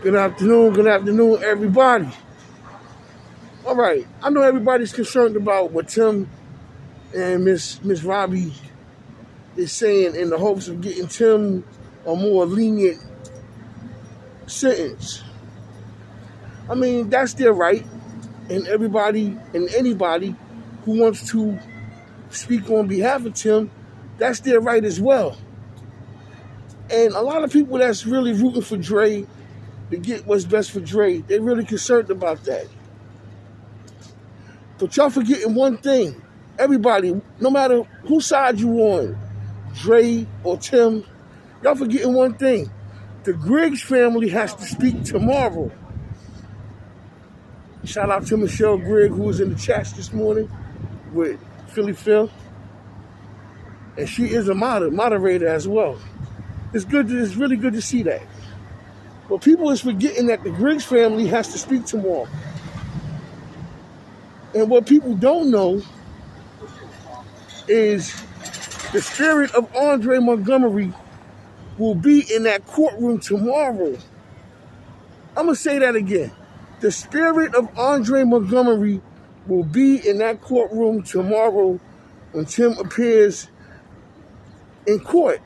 Good afternoon, everybody. All right, I know everybody's concerned about what Tim and Miss Robbie is saying in the hopes of getting Tim a more lenient sentence. I mean, that's their right, and everybody and anybody who wants to speak on behalf of Tim, that's their right as well. And a lot of people that's really rooting for Dre to get what's best for Dre, they're really concerned about that. But y'all forgetting one thing. Everybody, no matter whose side you on, Dre or Tim, y'all forgetting one thing. The Griggs family has to speak tomorrow. Shout out to Michelle Grigg, who was in the chats this morning with Philly Phil. And she is a moderator as well. It's really good to see that. But people is forgetting that the Griggs family has to speak tomorrow. And what people don't know is the spirit of Andre Montgomery will be in that courtroom tomorrow. I'm going to say that again. The spirit of Andre Montgomery will be in that courtroom tomorrow when Tim appears in court.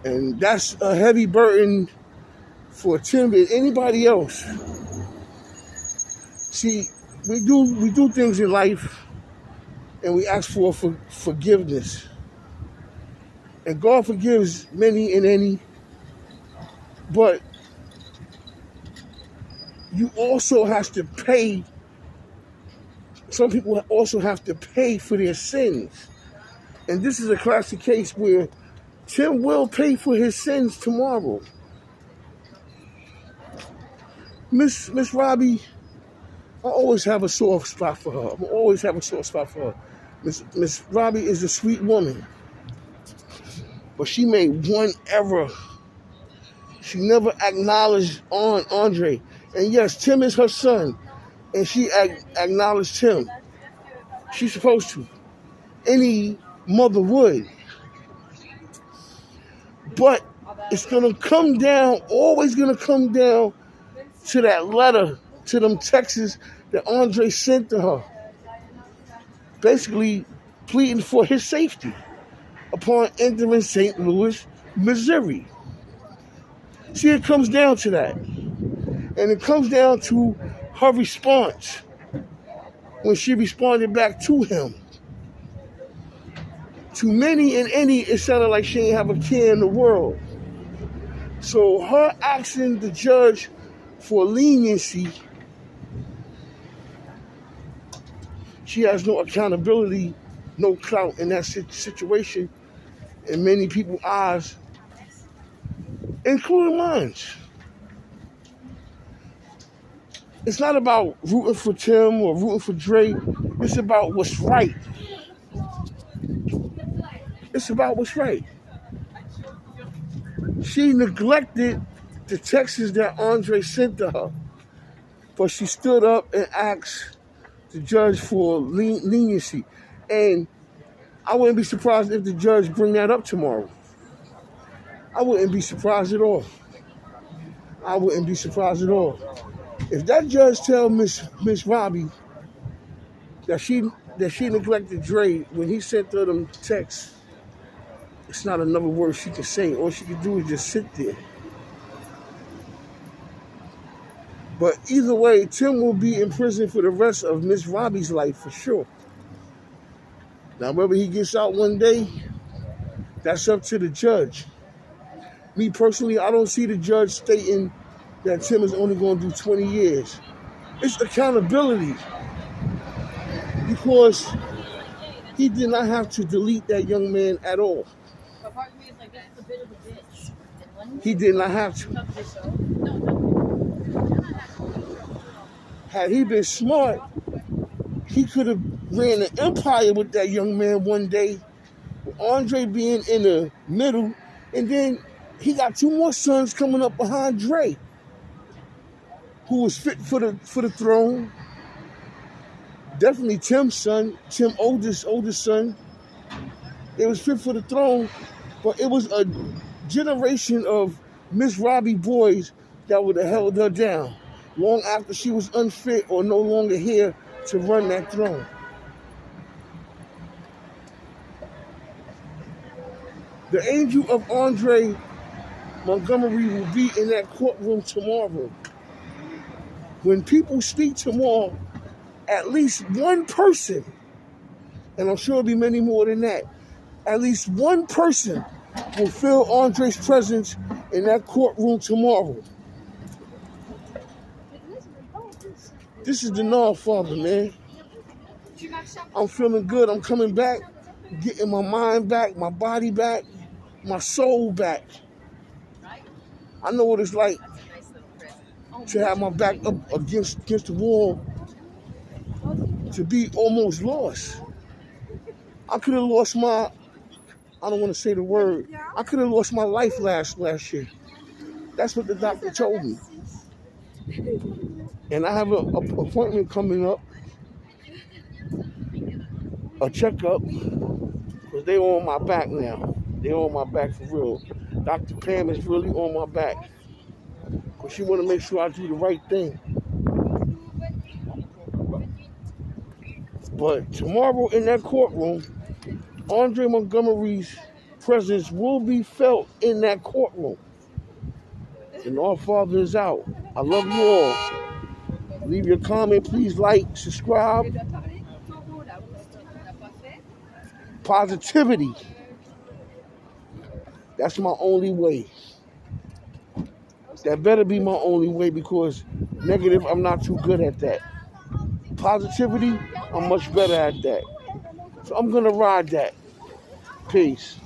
And that's a heavy burden for Tim and anybody else. See, we do things in life and we ask for forgiveness. And God forgives many and any, but you also have to pay. Some people also have to pay for their sins. And this is a classic case where Tim will pay for his sins tomorrow. Miss Robbie, I always have a soft spot for her. I always have a soft spot for her. Miss Robbie is a sweet woman. But she made one error. She never acknowledged Andre. And yes, Tim is her son. And she acknowledged him. She's supposed to. Any mother would. But it's going to come down, always going to come down to that letter, to them texts that Andre sent to her. Basically pleading for his safety upon entering St. Louis, Missouri. See, it comes down to that. And it comes down to her response when she responded back to him. To many and any, it sounded like she didn't have a care in the world. So her asking the judge for leniency, she has no accountability, no clout in that situation in many people's eyes, including mine. It's not about rooting for Tim or rooting for Dre. It's about what's right. It's about what's right. She neglected the texts that Andre sent to her, but she stood up and asked the judge for leniency. And I wouldn't be surprised if the judge bring that up tomorrow. I wouldn't be surprised at all. I wouldn't be surprised at all. If that judge tell Miss Robbie that she neglected Dre when he sent her them texts, it's not another word she can say. All she can do is just sit there. But either way, Tim will be in prison for the rest of Miss Robbie's life for sure. Now, whether he gets out one day, that's up to the judge. Me personally, I don't see the judge stating that Tim is only going to do 20 years. It's accountability. Because he did not have to delete that young man at all. He did not have to. Had he been smart, he could have ran an empire with that young man one day, with Andre being in the middle, and then he got two more sons coming up behind Dre, who was fit for the throne. Definitely Tim's son, Tim's oldest son. They was fit for the throne, but it was a generation of Miss Robbie boys that would have held her down long after she was unfit or no longer here to run that throne. The angel of Andre Montgomery will be in that courtroom tomorrow. When people speak tomorrow, at least one person, and I'm sure there'll be many more than that, at least one person will feel Andre's presence in that courtroom tomorrow. This is the Nard Father, man. I'm feeling good. I'm coming back, getting my mind back, my body back, my soul back. I know what it's like to have my back up against the wall, to be almost lost. I could have lost I don't want to say the word, I could have lost my life last year. That's what the doctor told me. And I have an appointment coming up, a checkup, because they on my back now. They on my back for real. Dr. Pam is really on my back, because she want to make sure I do the right thing. But tomorrow in that courtroom, Andre Montgomery's presence will be felt in that courtroom. And our Father is out. I love you all. Leave your comment. Please like, subscribe. Positivity. That's my only way. That better be my only way, because negative, I'm not too good at that. Positivity, I'm much better at that. So I'm going to ride that. Peace.